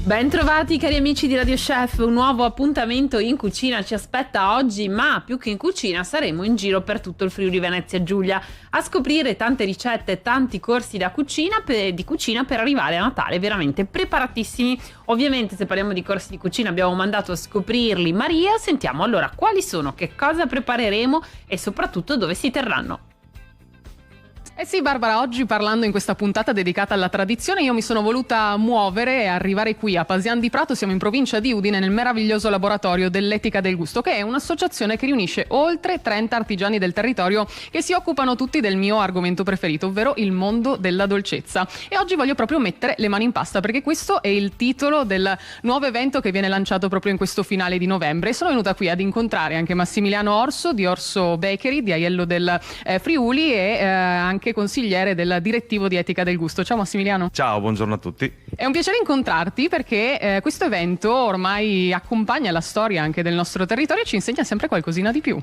Bentrovati cari amici di Radio Chef, un nuovo appuntamento in cucina ci aspetta oggi, ma più che in cucina saremo in giro per tutto il Friuli Venezia Giulia a scoprire tante ricette, tanti corsi di cucina per arrivare a Natale veramente preparatissimi. Ovviamente se parliamo di corsi di cucina abbiamo mandato a scoprirli Maria, sentiamo allora quali sono, che cosa prepareremo e soprattutto dove si terranno. Eh sì Barbara, oggi parlando in questa puntata dedicata alla tradizione io mi sono voluta muovere e arrivare qui a Pasian di Prato, siamo in provincia di Udine nel meraviglioso laboratorio dell'Etica del Gusto, che è un'associazione che riunisce oltre 30 artigiani del territorio che si occupano tutti del mio argomento preferito, ovvero il mondo della dolcezza. E oggi voglio proprio mettere le mani in pasta perché questo è il titolo del nuovo evento che viene lanciato proprio in questo finale di novembre. E sono venuta qui ad incontrare anche Massimiliano Orso di Orso Bakery di Aiello del Friuli e anche consigliere del direttivo di Etica del Gusto. Ciao Massimiliano. Ciao, buongiorno a tutti. È un piacere incontrarti perché questo evento ormai accompagna la storia anche del nostro territorio e ci insegna sempre qualcosina di più.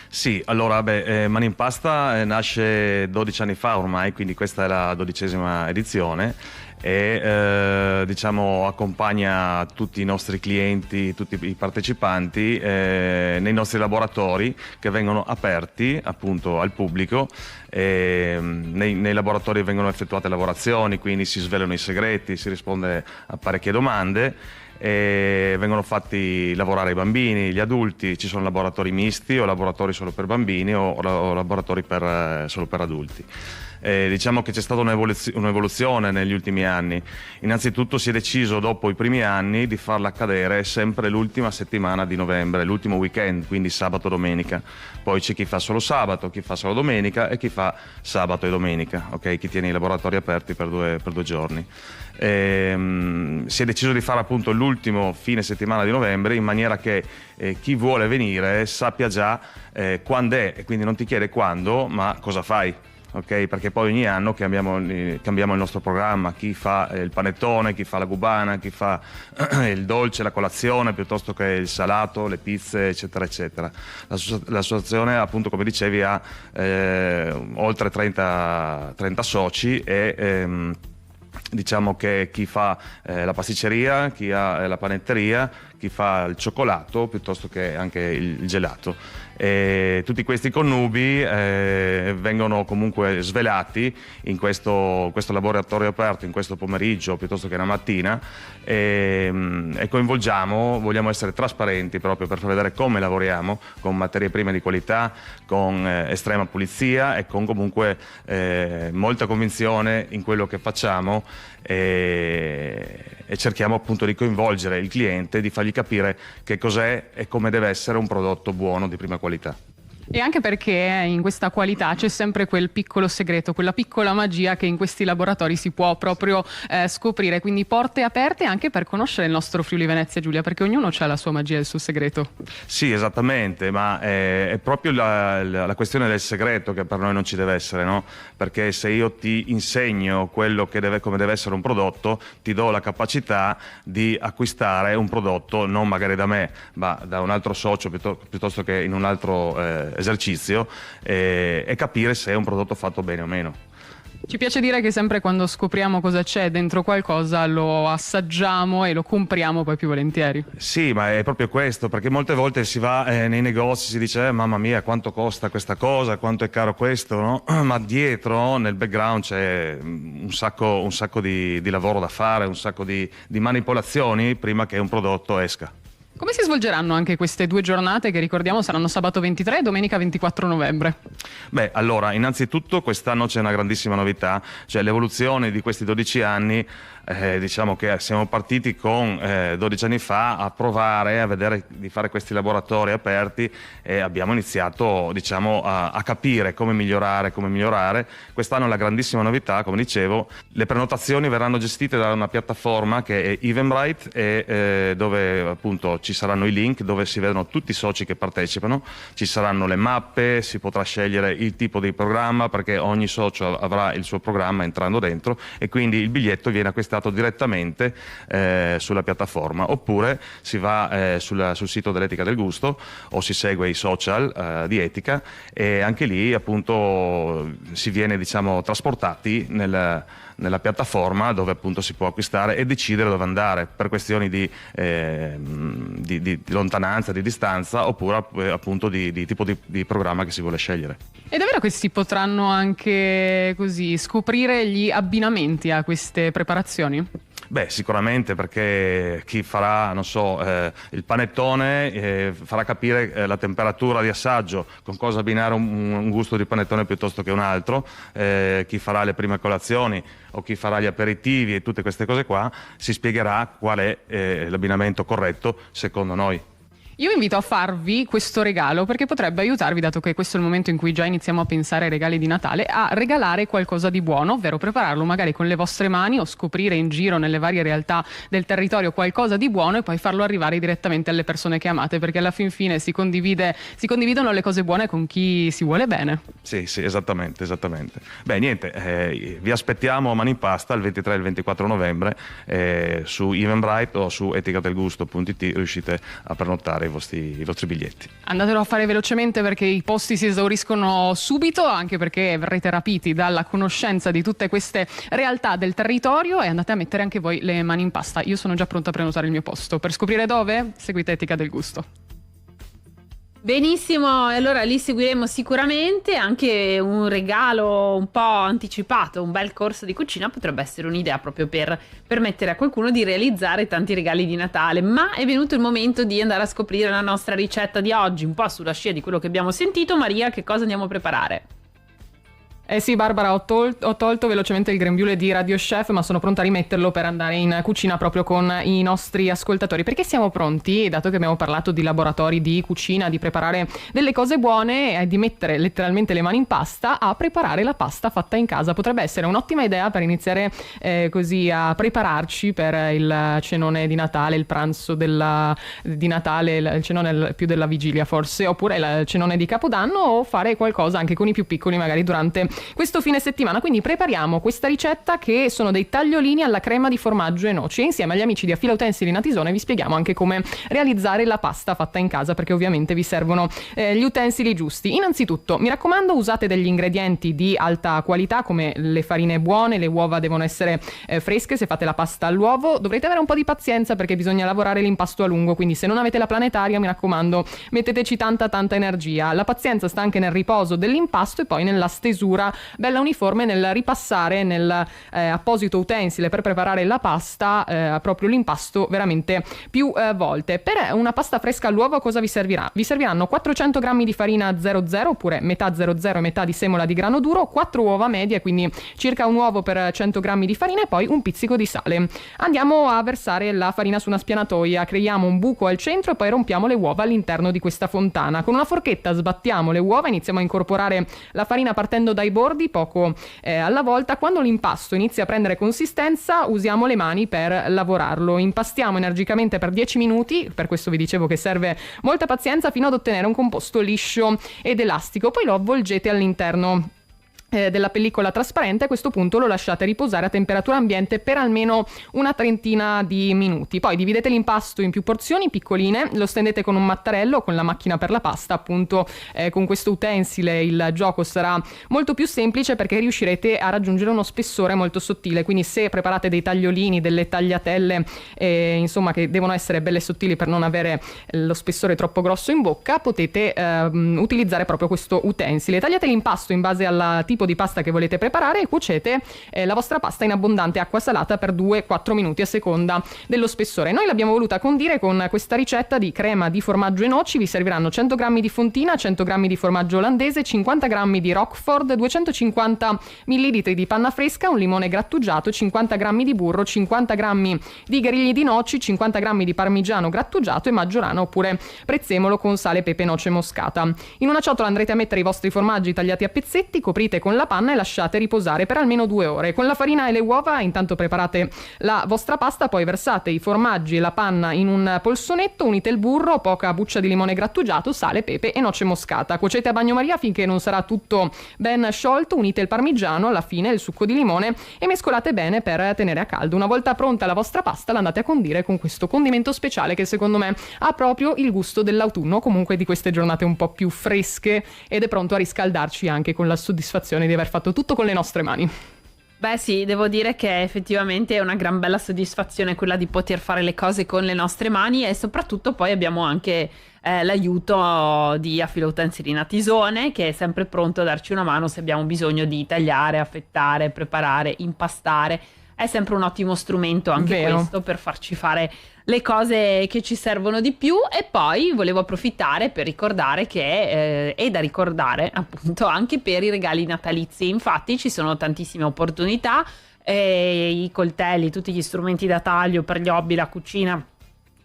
Sì, allora Mani in Pasta nasce 12 anni fa ormai, quindi questa è la 12ª edizione e diciamo accompagna tutti i nostri clienti, tutti i partecipanti nei nostri laboratori che vengono aperti appunto al pubblico. Nei laboratori vengono effettuate lavorazioni, quindi si svelano i segreti, si risponde a parecchie domande e vengono fatti lavorare i bambini, gli adulti. Ci sono laboratori misti o laboratori solo per bambini o laboratori solo per adulti. Diciamo che c'è stata un'evoluzione negli ultimi anni. Innanzitutto si è deciso dopo i primi anni di farla accadere sempre l'ultima settimana di novembre, l'ultimo weekend, quindi sabato e domenica. Poi c'è chi fa solo sabato, chi fa solo domenica e chi fa sabato e domenica, ok? Chi tiene i laboratori aperti per due giorni. Si è deciso di fare appunto l'ultimo fine settimana di novembre in maniera che chi vuole venire sappia già quando è, e quindi non ti chiede quando, ma cosa fai. Ok, perché poi ogni anno cambiamo il nostro programma, chi fa il panettone, chi fa la cubana, chi fa il dolce, la colazione, piuttosto che il salato, le pizze, eccetera, eccetera. L'associazione, appunto, come dicevi, ha oltre 30 soci e diciamo che chi fa la pasticceria, chi ha la panetteria, chi fa il cioccolato, piuttosto che anche il gelato. E tutti questi connubi vengono comunque svelati in questo laboratorio aperto in questo pomeriggio piuttosto che una mattina e vogliamo essere trasparenti proprio per far vedere come lavoriamo con materie prime di qualità, con estrema pulizia e con comunque molta convinzione in quello che facciamo e cerchiamo appunto di coinvolgere il cliente, di fargli capire che cos'è e come deve essere un prodotto buono di prima qualità. E anche perché in questa qualità c'è sempre quel piccolo segreto, quella piccola magia che in questi laboratori si può proprio scoprire, quindi porte aperte anche per conoscere il nostro Friuli Venezia Giulia, perché ognuno ha la sua magia e il suo segreto. Sì, esattamente, ma è proprio la questione del segreto che per noi non ci deve essere, no? Perché se io ti insegno come deve essere un prodotto, ti do la capacità di acquistare un prodotto non magari da me, ma da un altro socio piuttosto che in un altro esercizio e capire se è un prodotto fatto bene o meno. Ci piace dire che sempre quando scopriamo cosa c'è dentro qualcosa lo assaggiamo e lo compriamo poi più volentieri. Sì, ma è proprio questo, perché molte volte si va nei negozi, si dice mamma mia quanto costa questa cosa, quanto è caro questo, no? Ma dietro nel background c'è un sacco di lavoro da fare, un sacco di manipolazioni prima che un prodotto esca. Come si svolgeranno anche queste due giornate che ricordiamo saranno sabato 23 e domenica 24 novembre? Beh, allora, innanzitutto quest'anno c'è una grandissima novità, cioè l'evoluzione di questi 12 anni. Diciamo che siamo partiti con 12 anni fa a provare a vedere di fare questi laboratori aperti e abbiamo iniziato diciamo a capire come migliorare. Quest'anno la grandissima novità, come dicevo, le prenotazioni verranno gestite da una piattaforma che è Eventbrite e dove appunto ci saranno i link dove si vedono tutti i soci che partecipano, ci saranno le mappe, si potrà scegliere il tipo di programma perché ogni socio avrà il suo programma entrando dentro e quindi il biglietto viene acquistato direttamente sulla piattaforma oppure si va sul sito dell'Etica del Gusto o si segue i social di Etica e anche lì appunto si viene diciamo trasportati nel nella piattaforma dove appunto si può acquistare e decidere dove andare per questioni di lontananza, di distanza, oppure appunto di tipo di programma che si vuole scegliere. Ed è vero che si potranno anche così scoprire gli abbinamenti a queste preparazioni? Beh, sicuramente, perché chi farà, non so, il panettone farà capire la temperatura di assaggio, con cosa abbinare un gusto di panettone piuttosto che un altro, chi farà le prime colazioni o chi farà gli aperitivi e tutte queste cose qua, si spiegherà qual è l'abbinamento corretto secondo noi. Io vi invito a farvi questo regalo perché potrebbe aiutarvi, dato che questo è il momento in cui già iniziamo a pensare ai regali di Natale, a regalare qualcosa di buono, ovvero prepararlo magari con le vostre mani o scoprire in giro nelle varie realtà del territorio qualcosa di buono e poi farlo arrivare direttamente alle persone che amate, perché alla fin fine si condividono le cose buone con chi si vuole bene. Sì, esattamente. Beh, niente, vi aspettiamo a Mani in Pasta il 23 e il 24 novembre su Eventbrite o su eticatelgusto.it, riuscite a prenotare i vostri biglietti. Andatelo a fare velocemente perché i posti si esauriscono subito, anche perché verrete rapiti dalla conoscenza di tutte queste realtà del territorio, e andate a mettere anche voi le mani in pasta. Io sono già pronta a prenotare il mio posto. Per scoprire dove, seguite Etica del Gusto. Benissimo, allora li seguiremo sicuramente. Anche un regalo un po' anticipato, un bel corso di cucina potrebbe essere un'idea proprio per permettere a qualcuno di realizzare tanti regali di Natale. Ma è venuto il momento di andare a scoprire la nostra ricetta di oggi, un po' sulla scia di quello che abbiamo sentito. Maria, che cosa andiamo a preparare? Eh sì, Barbara, ho tolto velocemente il grembiule di Radio Chef, ma sono pronta a rimetterlo per andare in cucina proprio con i nostri ascoltatori, perché siamo pronti, dato che abbiamo parlato di laboratori di cucina, di preparare delle cose buone, di mettere letteralmente le mani in pasta, a preparare la pasta fatta in casa. Potrebbe essere un'ottima idea per iniziare così a prepararci per il cenone di Natale, il pranzo di Natale, il cenone più della vigilia forse, oppure il cenone di Capodanno, o fare qualcosa anche con i più piccoli magari durante questo fine settimana. Quindi prepariamo questa ricetta, che sono dei tagliolini alla crema di formaggio e noci, e insieme agli amici di Affila Utensili Natisone vi spieghiamo anche come realizzare la pasta fatta in casa, perché ovviamente vi servono gli utensili giusti. Innanzitutto, mi raccomando, usate degli ingredienti di alta qualità come le farine buone, le uova devono essere fresche. Se fate la pasta all'uovo dovrete avere un po' di pazienza perché bisogna lavorare l'impasto a lungo, quindi se non avete la planetaria, mi raccomando, metteteci tanta energia. La pazienza sta anche nel riposo dell'impasto e poi nella stesura bella uniforme, nel ripassare nel apposito utensile per preparare la pasta proprio l'impasto veramente più volte. Per una pasta fresca all'uovo cosa vi servirà? Vi serviranno 400 g di farina 00 oppure metà 00 e metà di semola di grano duro, 4 uova medie, quindi circa un uovo per 100 g di farina, e poi un pizzico di sale. Andiamo a versare la farina su una spianatoia, creiamo un buco al centro e poi rompiamo le uova all'interno di questa fontana. Con una forchetta sbattiamo le uova, iniziamo a incorporare la farina partendo dai bordi, poco alla volta. Quando l'impasto inizia a prendere consistenza, usiamo le mani per lavorarlo. Impastiamo energicamente per 10 minuti, per questo vi dicevo che serve molta pazienza, fino ad ottenere un composto liscio ed elastico. Poi lo avvolgete all'interno della pellicola trasparente. A questo punto lo lasciate riposare a temperatura ambiente per almeno una trentina di minuti. Poi dividete l'impasto in più porzioni piccoline, lo stendete con un mattarello o con la macchina per la pasta. Appunto con questo utensile il gioco sarà molto più semplice perché riuscirete a raggiungere uno spessore molto sottile. Quindi se preparate dei tagliolini, delle tagliatelle insomma che devono essere belle sottili per non avere lo spessore troppo grosso in bocca, potete utilizzare proprio questo utensile. Tagliate l'impasto in base al tipo di pasta che volete preparare e cuocete la vostra pasta in abbondante acqua salata per 2-4 minuti a seconda dello spessore. Noi l'abbiamo voluta condire con questa ricetta di crema di formaggio e noci. Vi serviranno 100 g di fontina, 100 g di formaggio olandese, 50 g di Roquefort, 250 ml di panna fresca, un limone grattugiato, 50 g di burro, 50 g di grigli di noci, 50 g di parmigiano grattugiato e maggiorano oppure prezzemolo con sale, pepe, noce moscata. In una ciotola andrete a mettere i vostri formaggi tagliati a pezzetti, coprite con la panna e lasciate riposare per almeno 2 ore. Con la farina e le uova intanto preparate la vostra pasta, poi versate i formaggi e la panna in un polsonetto, unite il burro, poca buccia di limone grattugiato, sale, pepe e noce moscata. Cuocete a bagnomaria finché non sarà tutto ben sciolto, unite il parmigiano, alla fine il succo di limone e mescolate bene per tenere a caldo. Una volta pronta la vostra pasta, la andate a condire con questo condimento speciale che secondo me ha proprio il gusto dell'autunno, comunque di queste giornate un po' più fresche, ed è pronto a riscaldarci anche con la soddisfazione di aver fatto tutto con le nostre mani. Beh sì, devo dire che effettivamente è una gran bella soddisfazione quella di poter fare le cose con le nostre mani, e soprattutto poi abbiamo anche l'aiuto di Affilo Utensili Natisone, che è sempre pronto a darci una mano se abbiamo bisogno di tagliare, affettare, preparare, impastare. È sempre un ottimo strumento anche questo per farci fare le cose che ci servono di più. E poi volevo approfittare per ricordare che è da ricordare appunto anche per i regali natalizi. Infatti ci sono tantissime opportunità, i coltelli, tutti gli strumenti da taglio per gli hobby, la cucina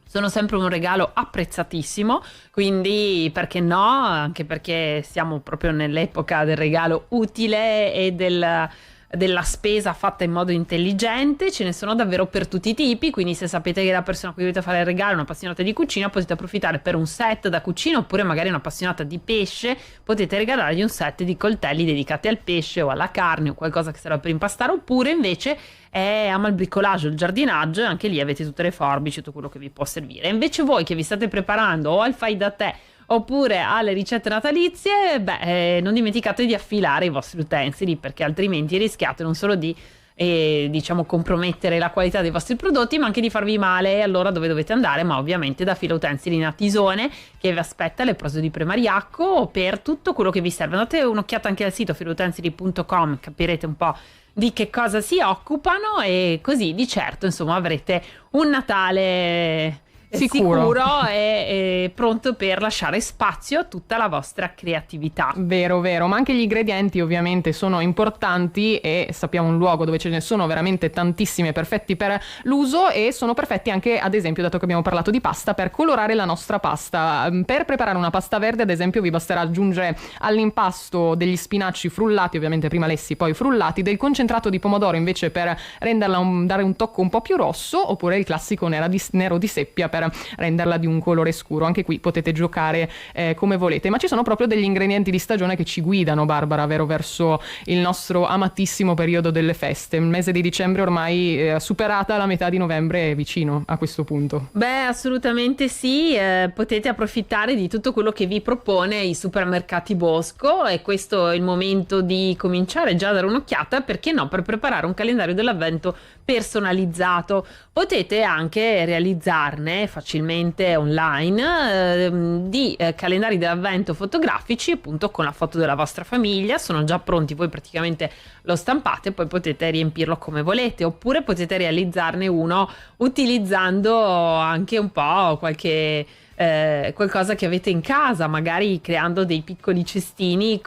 sono sempre un regalo apprezzatissimo, quindi perché no? Anche perché siamo proprio nell'epoca del regalo utile e della spesa fatta in modo intelligente. Ce ne sono davvero per tutti i tipi, quindi se sapete che la persona a cui dovete fare il regalo è un'appassionata di cucina, potete approfittare per un set da cucina, oppure magari un'appassionata di pesce, potete regalargli un set di coltelli dedicati al pesce o alla carne o qualcosa che serve per impastare. Oppure invece ama il bricolage o il giardinaggio, e anche lì avete tutte le forbici, tutto quello che vi può servire. E invece voi che vi state preparando o al fai da te oppure alle ricette natalizie, non dimenticate di affilare i vostri utensili, perché altrimenti rischiate non solo di diciamo compromettere la qualità dei vostri prodotti, ma anche di farvi male. Allora dove dovete andare? Ma ovviamente da Affilo Utensili Natisone, che vi aspetta alle Prose di Premariacco per tutto quello che vi serve. Andate un'occhiata anche al sito affiloutensili.com, capirete un po' di che cosa si occupano, e così di certo insomma avrete un Natale sicuro e pronto per lasciare spazio a tutta la vostra creatività. Vero, ma anche gli ingredienti ovviamente sono importanti, e sappiamo un luogo dove ce ne sono veramente tantissime, perfetti per l'uso, e sono perfetti anche, ad esempio, dato che abbiamo parlato di pasta, per colorare la nostra pasta. Per preparare una pasta verde, ad esempio, vi basterà aggiungere all'impasto degli spinaci frullati, ovviamente prima lessi poi frullati, del concentrato di pomodoro invece per renderla dare un tocco un po' più rosso, oppure il classico nero di seppia per renderla di un colore scuro. Anche qui potete giocare come volete, ma ci sono proprio degli ingredienti di stagione che ci guidano, Barbara, vero, verso il nostro amatissimo periodo delle feste. Il mese di dicembre ormai superata la metà di novembre, è vicino a questo punto. Assolutamente sì, potete approfittare di tutto quello che vi propone i supermercati Bosco, e questo è il momento di cominciare già a dare un'occhiata, perché no, per preparare un calendario dell'avvento personalizzato. Potete anche realizzarne facilmente online di calendari dell'avvento fotografici, appunto con la foto della vostra famiglia. Sono già pronti, voi praticamente lo stampate, poi potete riempirlo come volete, oppure potete realizzarne uno utilizzando anche un po' qualcosa che avete in casa, magari creando dei piccoli cestini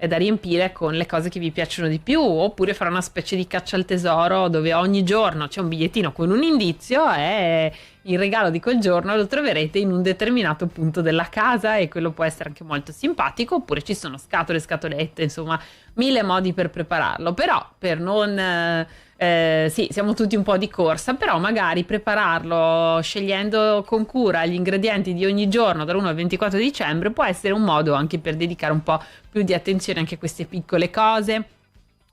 da riempire con le cose che vi piacciono di più, oppure fare una specie di caccia al tesoro dove ogni giorno c'è un bigliettino con un indizio, e il regalo di quel giorno lo troverete in un determinato punto della casa, e quello può essere anche molto simpatico. Oppure ci sono scatolette, insomma 1000 modi per prepararlo. Però per non sì, siamo tutti un po' di corsa, però magari prepararlo scegliendo con cura gli ingredienti di ogni giorno dall'1 al 24 dicembre può essere un modo anche per dedicare un po' più di attenzione anche a queste piccole cose.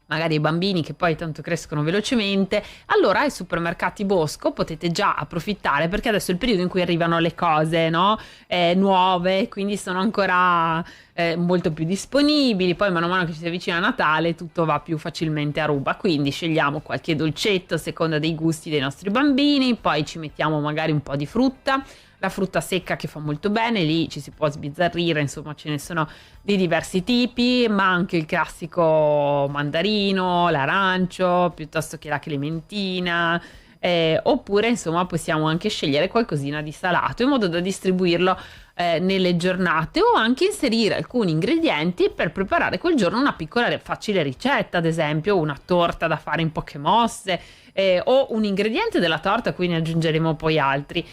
Magari i bambini che poi tanto crescono velocemente, allora ai supermercati Bosco potete già approfittare, perché adesso è il periodo in cui arrivano le cose, no? Nuove, quindi sono ancora molto più disponibili. Poi man mano che ci si avvicina a Natale tutto va più facilmente a ruba, quindi scegliamo qualche dolcetto a seconda dei gusti dei nostri bambini, poi ci mettiamo magari un po' di frutta. La frutta secca che fa molto bene, lì ci si può sbizzarrire, insomma ce ne sono di diversi tipi, ma anche il classico mandarino, l'arancio, piuttosto che la clementina, oppure insomma possiamo anche scegliere qualcosina di salato in modo da distribuirlo nelle giornate, o anche inserire alcuni ingredienti per preparare quel giorno una piccola facile ricetta, ad esempio una torta da fare in poche mosse, o un ingrediente della torta a cui ne aggiungeremo poi altri.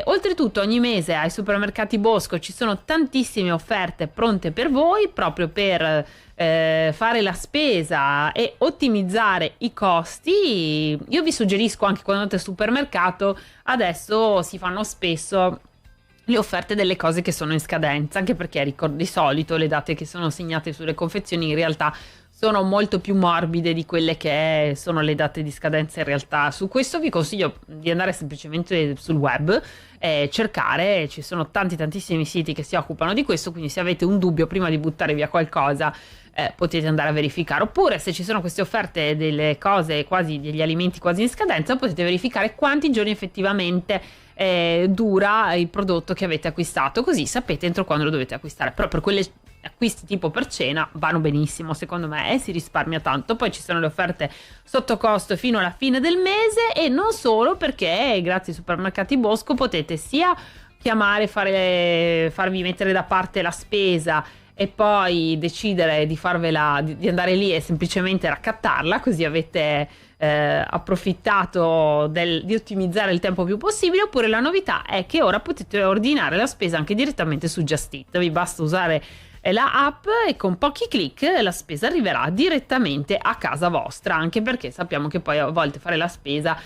Oltretutto ogni mese ai supermercati Bosco ci sono tantissime offerte pronte per voi, proprio per fare la spesa e ottimizzare i costi. Io vi suggerisco anche, quando andate al supermercato, adesso si fanno spesso le offerte delle cose che sono in scadenza, anche perché di solito le date che sono segnate sulle confezioni in realtà sono molto più morbide di quelle che sono le date di scadenza in realtà. Su questo vi consiglio di andare semplicemente sul web e cercare, ci sono tantissimi siti che si occupano di questo, quindi se avete un dubbio prima di buttare via qualcosa potete andare a verificare, oppure se ci sono queste offerte delle cose quasi, degli alimenti quasi in scadenza, potete verificare quanti giorni effettivamente dura il prodotto che avete acquistato, così sapete entro quando lo dovete acquistare. Però per quelle acquisti tipo per cena vanno benissimo secondo me, si risparmia tanto. Poi ci sono le offerte sotto costo fino alla fine del mese, e non solo, perché grazie ai supermercati Bosco potete sia chiamare, farvi mettere da parte la spesa e poi decidere di farvela, di andare lì e semplicemente raccattarla, così avete approfittato di ottimizzare il tempo più possibile. Oppure la novità è che ora potete ordinare la spesa anche direttamente su Just Eat, vi basta usare la app e con pochi click la spesa arriverà direttamente a casa vostra, anche perché sappiamo che poi a volte fare la spesa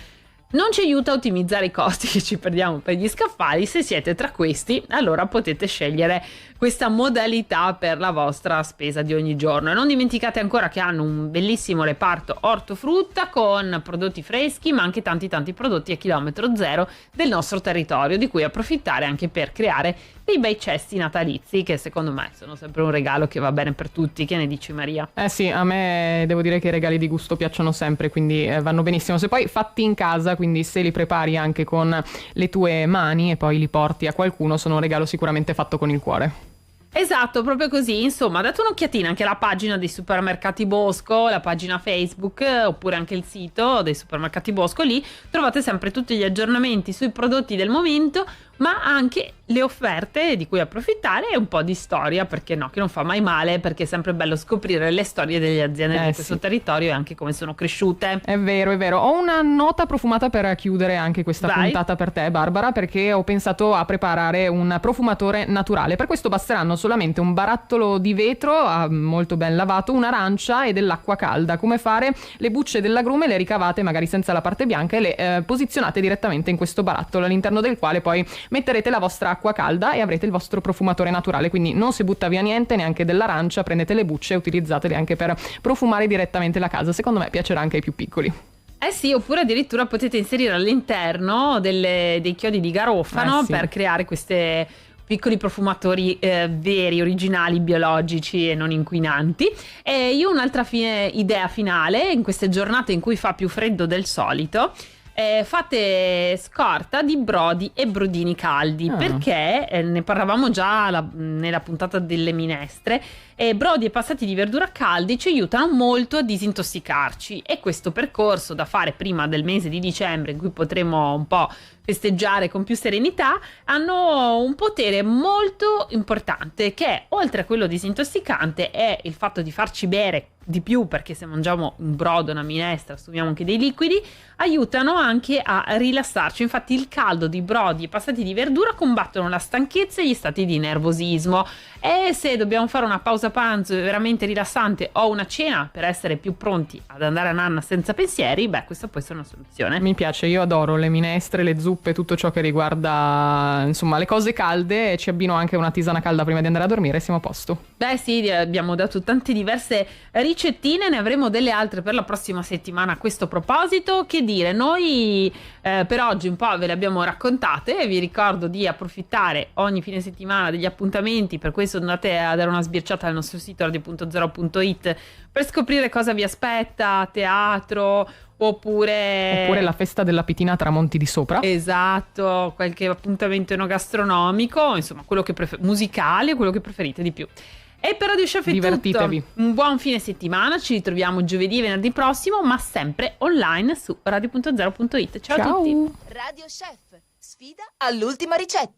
non ci aiuta a ottimizzare i costi che ci perdiamo per gli scaffali. Se siete tra questi, allora potete scegliere questa modalità per la vostra spesa di ogni giorno. E non dimenticate ancora che hanno un bellissimo reparto ortofrutta con prodotti freschi, ma anche tanti prodotti a chilometro zero del nostro territorio, di cui approfittare anche per creare dei bei cesti natalizi, che secondo me sono sempre un regalo che va bene per tutti. Che ne dici, Maria? Sì, a me devo dire che i regali di gusto piacciono sempre, quindi vanno benissimo. Se poi fatti in casa, quindi se li prepari anche con le tue mani e poi li porti a qualcuno, sono un regalo sicuramente fatto con il cuore. Esatto, proprio così. Insomma, date un'occhiatina anche alla pagina dei supermercati Bosco, la pagina Facebook, oppure anche il sito dei supermercati Bosco. Lì trovate sempre tutti gli aggiornamenti sui prodotti del momento, ma anche le offerte di cui approfittare e un po' di storia, perché no, che non fa mai male, perché è sempre bello scoprire le storie delle aziende di questo territorio e anche come sono cresciute. È vero, è vero. Ho una nota profumata per chiudere anche questa puntata per te, Barbara, perché ho pensato a preparare un profumatore naturale. Per questo basteranno solamente un barattolo di vetro molto ben lavato, un'arancia e dell'acqua calda. Come fare? Le bucce dell'agrume le ricavate magari senza la parte bianca e le posizionate direttamente in questo barattolo, all'interno del quale poi metterete la vostra acqua calda e avrete il vostro profumatore naturale. Quindi non si butta via niente, neanche dell'arancia. Prendete le bucce e utilizzatele anche per profumare direttamente la casa. Secondo me piacerà anche ai più piccoli. Sì, oppure addirittura potete inserire all'interno dei chiodi di garofano per creare queste piccoli profumatori veri, originali, biologici e non inquinanti. E io un'altra idea finale: in queste giornate in cui fa più freddo del solito, fate scorta di brodi e brodini caldi, perché ne parlavamo già nella puntata delle minestre. Brodi e passati di verdura caldi ci aiutano molto a disintossicarci, e questo percorso da fare prima del mese di dicembre, in cui potremo un po' festeggiare con più serenità, hanno un potere molto importante, che oltre a quello disintossicante è il fatto di farci bere di più, perché se mangiamo un brodo, una minestra, assumiamo anche dei liquidi, aiutano anche a rilassarci. Infatti il caldo di brodi e passati di verdura combattono la stanchezza e gli stati di nervosismo, e se dobbiamo fare una pausa pranzo veramente rilassante o una cena per essere più pronti ad andare a nanna senza pensieri, questa può essere una soluzione. Mi piace, io adoro le minestre, le zuppe, tutto ciò che riguarda insomma le cose calde, e ci abbino anche una tisana calda prima di andare a dormire e siamo a posto. Sì, abbiamo dato tante diverse ricettine, ne avremo delle altre per la prossima settimana a questo proposito. Che dire, noi per oggi un po' ve le abbiamo raccontate, e vi ricordo di approfittare ogni fine settimana degli appuntamenti. Per questo andate a dare una sbirciata al nostro sito radio.0.it per scoprire cosa vi aspetta a teatro, oppure la festa della Pitina a Tramonti di Sopra. Esatto, qualche appuntamento enogastronomico, insomma quello che musicale, quello che preferite di più. E per Radio Chef è divertitevi. Tutto. Un buon fine settimana, ci ritroviamo giovedì e venerdì prossimo, ma sempre online su radio.0.it. Ciao a tutti. Radio Chef, sfida all'ultima ricetta.